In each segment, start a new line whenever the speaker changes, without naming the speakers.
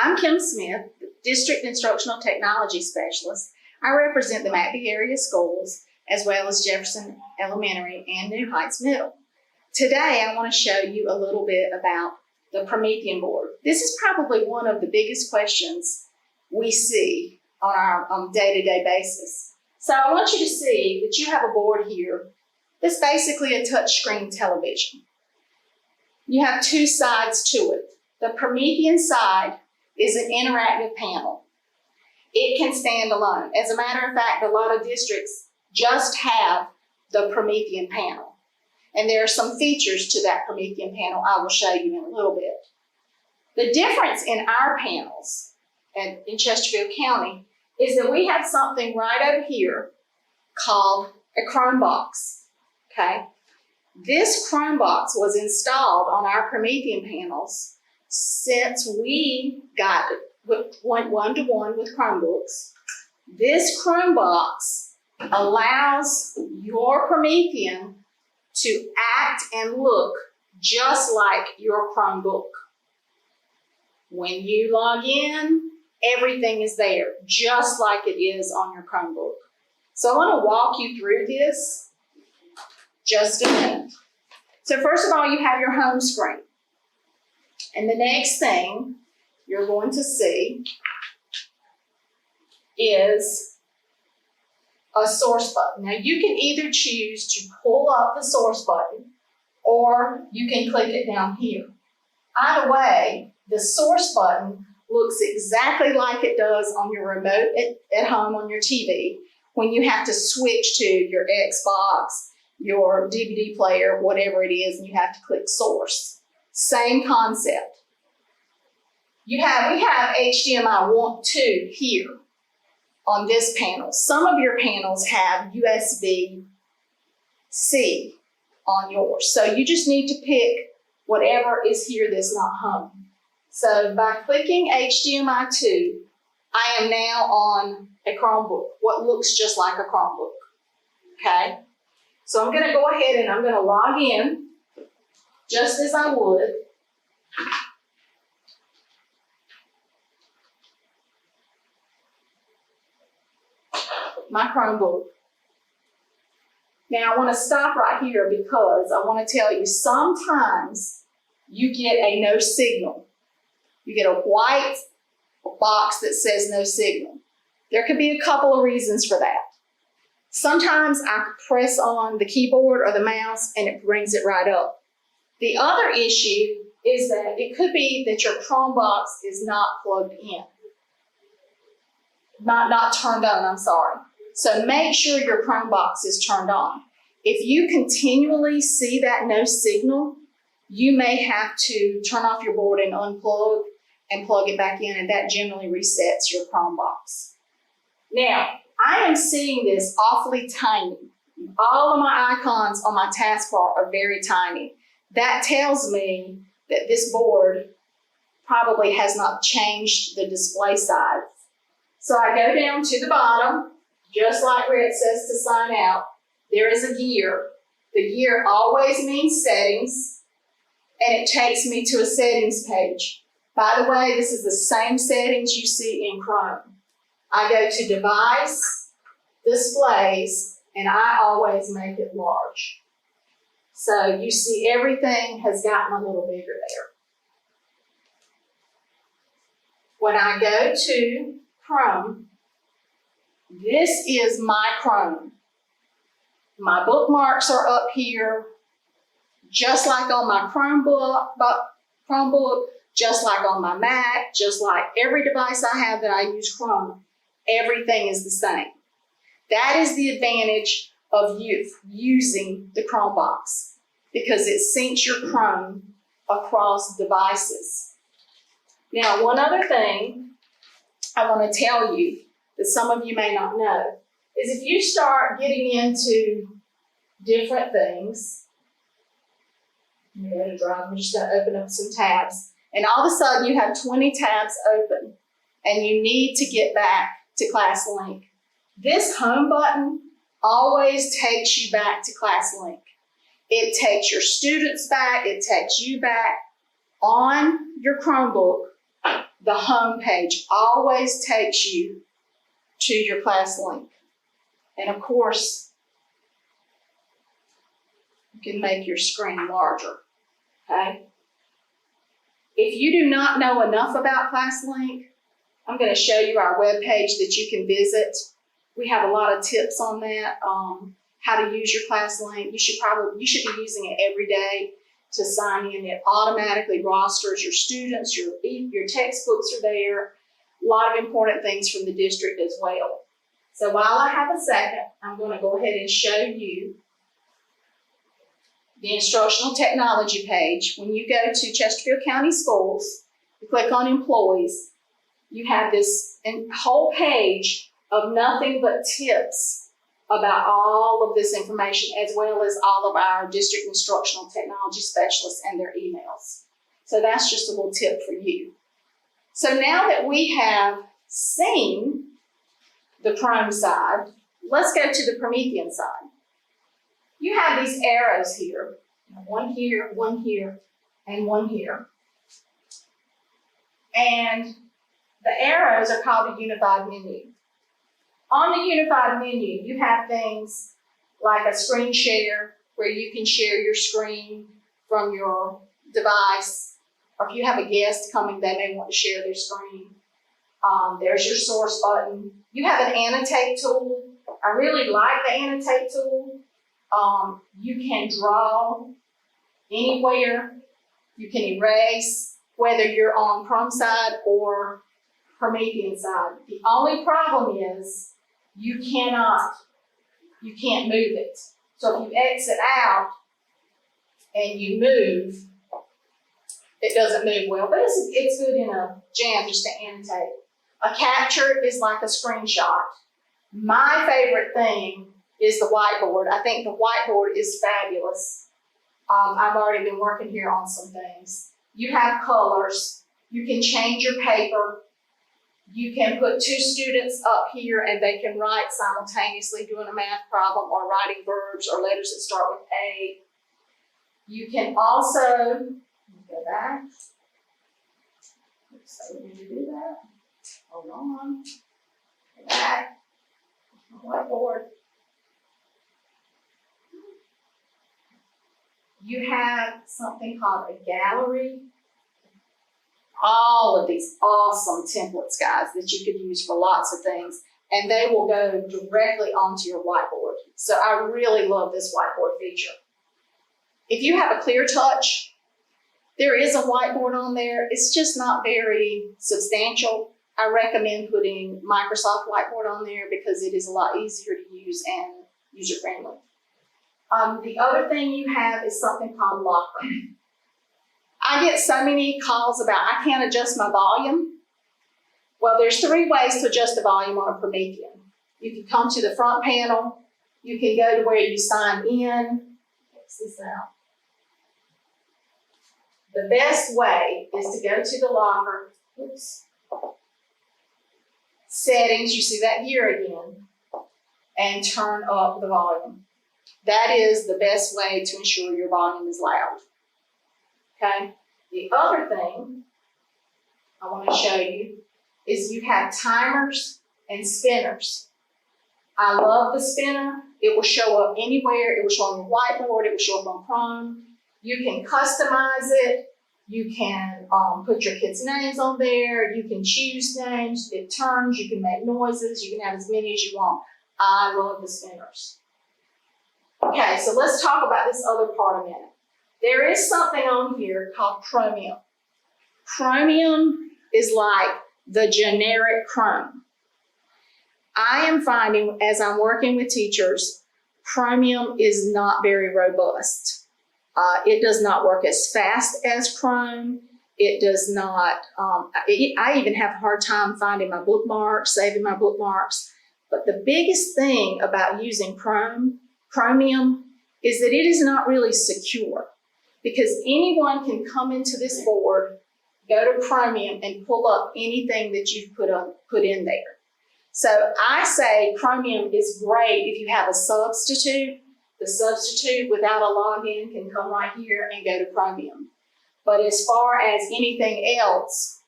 I'm Kim Smith, District Instructional Technology Specialist. I represent the McBee area schools as well as Jefferson Elementary and New Heights Middle. Today I want to show you a little bit about the Promethean board. This is probably one of the biggest questions we see on our day-to-day basis. So I want you to see that you have a board here that's basically a touchscreen television. You have two sides to it. The Promethean side is an interactive panel. It can stand alone. As a matter of fact, a lot of districts just have the Promethean panel. And there are some features to that Promethean panel I will show you in a little bit. The difference in our panels in Chesterfield County is that we have something right over here called a Chromebox, okay? This Chromebox was installed on our Promethean panels since we went one-to-one with Chromebooks. This Chromebox allows your Promethean to act and look just like your Chromebook. When you log in, everything is there, just like it is on your Chromebook. So I want to walk you through this just a minute. So first of all, you have your home screen. And the next thing you're going to see is a source button. Now you can either choose to pull up the source button or you can click it down here. Either way, the source button looks exactly like it does on your remote at home on your TV when you have to switch to your Xbox, your DVD player, whatever it is, and you have to click source. Same concept. We have HDMI 1.2 here on this panel. Some of your panels have USB-C on yours. So you just need to pick whatever is here that's not home. So by clicking HDMI 2, I am now on a Chromebook, what looks just like a Chromebook, okay? So I'm gonna go ahead and I'm gonna log in just as I would. My Chromebook. Now I want to stop right here because I want to tell you sometimes you get a no signal. You get a white box that says no signal. There could be a couple of reasons for that. Sometimes I press on the keyboard or the mouse and it brings it right up. The other issue is that it could be that your Chromebox is not plugged in. Not turned on, I'm sorry. So make sure your Chromebox is turned on. If you continually see that no signal, you may have to turn off your board and unplug and plug it back in, and that generally resets your Chromebox. Now, I am seeing this awfully tiny. All of my icons on my taskbar are very tiny. That tells me that this board probably has not changed the display size. So I go down to the bottom, just like where it says to sign out, there is a gear. The gear always means settings, and it takes me to a settings page. By the way, this is the same settings you see in Chrome. I go to Device, Displays, and I always make it large. So you see everything has gotten a little bigger there. When I go to Chrome, this is my Chrome. My bookmarks are up here, just like on my Chromebook, just like on my Mac, just like every device I have that I use Chrome, everything is the same. That is the advantage of using the Chromebox, because it syncs your Chrome across devices. Now, one other thing I want to tell you that some of you may not know is if you start getting into different things, I'm just going to open up some tabs, and all of a sudden you have 20 tabs open and you need to get back to ClassLink. This home button always takes you back to ClassLink. It takes your students back, it takes you back on your Chromebook the home page always takes you to your class link. And of course, you can make your screen larger, okay? If you do not know enough about ClassLink, I'm going to show you our web page that you can visit. We have a lot of tips on that, how to use your ClassLink. You should be using it every day to sign in. It automatically rosters your students, your textbooks are there, a lot of important things from the district as well. So while I have a second, I'm going to go ahead and show you the instructional technology page. When you go to Chesterfield County Schools, you click on employees, you have this whole page of nothing but tips about all of this information, as well as all of our district instructional technology specialists and their emails. So that's just a little tip for you. So now that we have seen the Chrome side, let's go to the Promethean side. You have these arrows here, one here, and one here. And the arrows are called a unified menu. On the unified menu, you have things like a screen share, where you can share your screen from your device, or if you have a guest coming, they may want to share their screen. There's your source button. You have an annotate tool. I really like the annotate tool. You can draw anywhere. You can erase, whether you're on Chrome side or Promethean side. The only problem is you can't move it. So if you exit out and you move, it doesn't move well, but it's good in a jam just to annotate. A capture is like a screenshot. My favorite thing is the whiteboard. I think the whiteboard is fabulous. I've already been working here on some things. You have colors. You can change your paper. You can put two students up here and they can write simultaneously doing a math problem or writing verbs or letters that start with A. You can also, go back. So we're going to do that. Hold on. Go back. Whiteboard. You have something called a gallery. All of these awesome templates, guys, that you could use for lots of things, and they will go directly onto your whiteboard. So I really love this whiteboard feature. If you have a Clear Touch, there is a whiteboard on there. It's just not very substantial. I recommend putting Microsoft Whiteboard on there because it is a lot easier to use and user-friendly. The other thing you have is something called Locker. I get so many calls about I can't adjust my volume. Well, there's 3 ways to adjust the volume on a Promethean. You can come to the front panel. You can go to where you sign in. Fix this out. The best way is to go to the locker. Oops. Settings, you see that here again, and turn up the volume. That is the best way to ensure your volume is loud. Okay? The other thing I want to show you is you have timers and spinners. I love the spinner. It will show up anywhere. It will show on your whiteboard. It will show up on Chrome. You can customize it. You can put your kids' names on there. You can choose names. It turns. You can make noises. You can have as many as you want. I love the spinners. Okay, so let's talk about this other part a minute. There is something on here called Chromium. Chromium is like the generic Chrome. I am finding, as I'm working with teachers, Chromium is not very robust. It does not work as fast as Chrome. It does not, I even have a hard time finding my bookmarks, saving my bookmarks. But the biggest thing about using Chromium is that it is not really secure, because anyone can come into this board, go to Chromium, and pull up anything that you've put in there. So I say Chromium is great if you have a substitute. The substitute without a login can come right here and go to Chromium. But as far as anything else,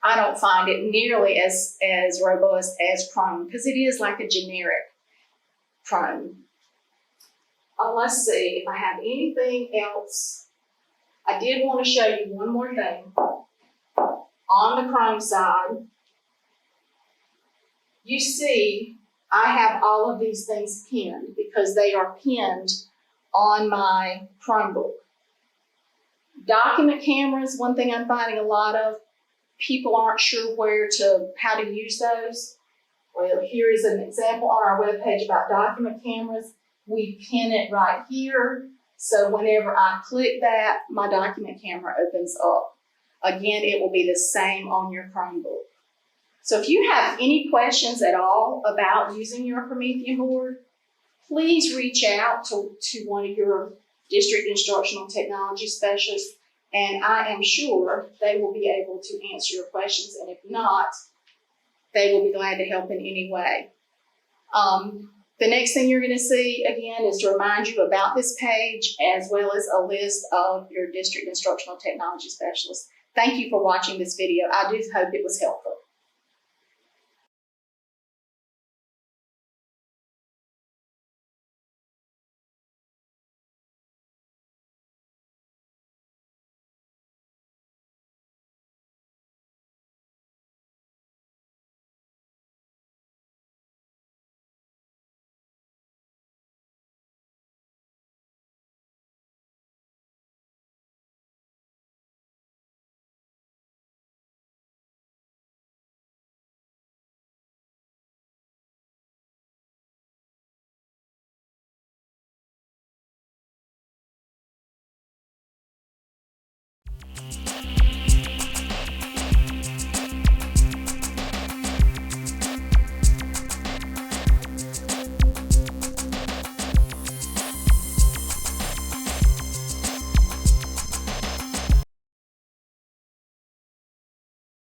I don't find it nearly as robust as Chrome because it is like a generic Chrome. Let's see if I have anything else. I did want to show you one more thing. On the Chrome side, you see I have all of these things pinned because they are pinned on my Chromebook. Document cameras, one thing I'm finding a lot of, people aren't sure how to use those. Well, here is an example on our webpage about document cameras. We pin it right here. So whenever I click that, my document camera opens up. Again, it will be the same on your Chromebook. So if you have any questions at all about using your Promethean board, please reach out to one of your district instructional technology specialists, and I am sure they will be able to answer your questions, and if not, they will be glad to help in any way. The next thing you're going to see, again, is to remind you about this page, as well as a list of your district instructional technology specialists. Thank you for watching this video. I do hope it was helpful.